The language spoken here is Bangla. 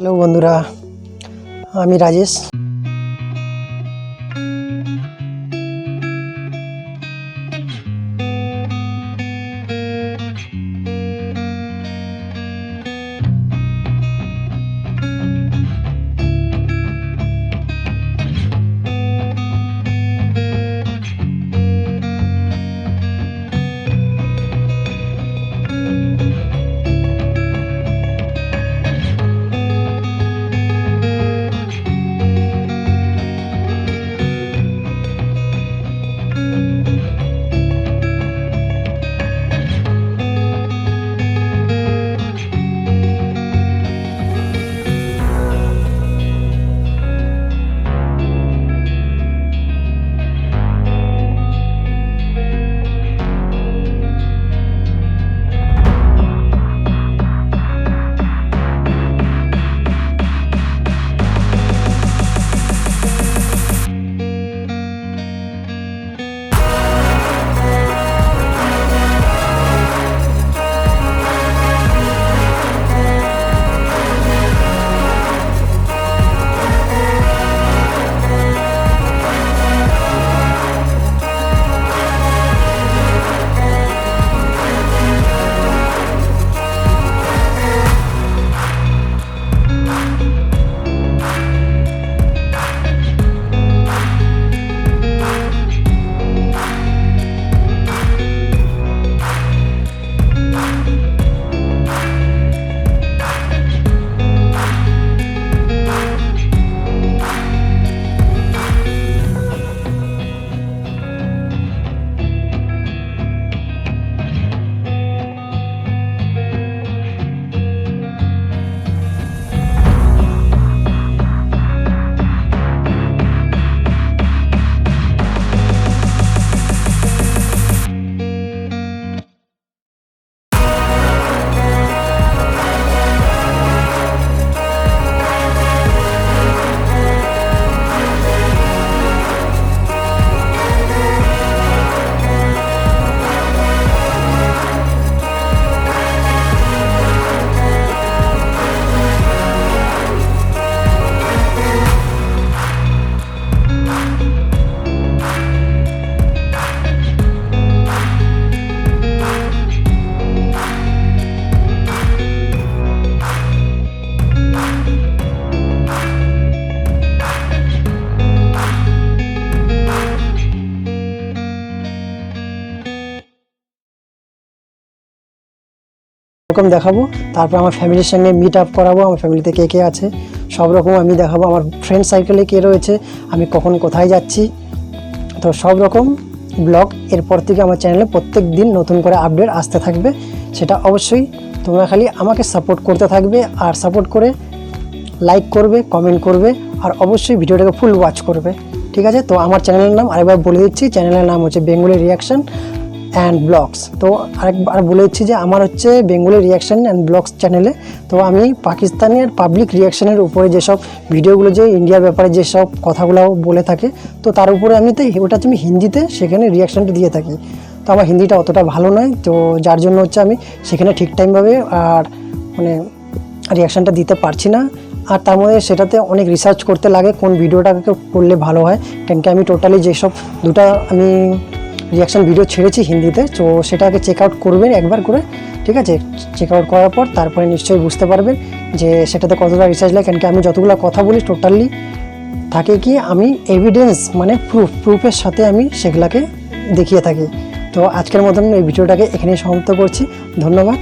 হ্যালো বন্ধুরা, আমি রাজেশ। রকম দেখাবো, তারপর আমার ফ্যামিলির সঙ্গে মিট আপ করাবো, আমার ফ্যামিলিতে কে কে আছে সব রকম আমি দেখাবো, আমার ফ্রেন্ড সার্কেলে কে রয়েছে, আমি কখন কোথায় যাচ্ছি। তো সব রকম ব্লগ এরপর থেকে আমার চ্যানেলে প্রত্যেক দিন নতুন করে আপডেট আসতে থাকবে। সেটা অবশ্যই তোমরা খালি আমাকে সাপোর্ট করতে থাকবে, আর সাপোর্ট করে লাইক করবে, কমেন্ট করবে, আর অবশ্যই ভিডিওটাকে ফুল ওয়াচ করবে। ঠিক আছে? তো আমার চ্যানেলের নাম আরেকবার বলে দিচ্ছি, চ্যানেলের নাম হচ্ছে বেঙ্গলি রিয়াকশন অ্যান্ড ব্লগস। তো আরেকবার বলে দিচ্ছি যে আমার হচ্ছে বেঙ্গলি রিয়াকশন অ্যান্ড ব্লগস চ্যানেলে তো আমি পাকিস্তানের পাবলিক রিয়াকশনের উপরে যেসব ভিডিওগুলো, যে ইন্ডিয়ার ব্যাপারে যেসব কথাগুলো বলে থাকে, তো তার উপরে আমি তো ওটা আমি হিন্দিতে সেখানে রিয়াকশানটা দিয়ে থাকি। তো আমার হিন্দিটা অতটা ভালো নয়, তো যার জন্য হচ্ছে আমি সেখানে ঠিক টাইমভাবে আর মানে রিয়াকশানটা দিতে পারছি না। আর তার মধ্যে সেটাতে অনেক রিসার্চ করতে লাগে কোন ভিডিওটাকে করলে ভালো হয়, কেন কি আমি টোটালি যেসব দুটা আমি রিয়াকশান ভিডিও ছেড়েছি হিন্দিতে, তো সেটাকে চেক আউট করবেন একবার করে। ঠিক আছে? চেক আউট করার পর তারপরে নিশ্চয়ই বুঝতে পারবেন যে সেটাতে কতটা রিসার্চ লাগে, কেন কি আমি যতগুলো কথা বলি টোটালি থাকে কি আমি এভিডেন্স মানে প্রুফের সাথে আমি সেগুলাকে দেখিয়ে থাকি। তো আজকের মতন এই ভিডিওটাকে এখানেই সমাপ্ত করছি। ধন্যবাদ।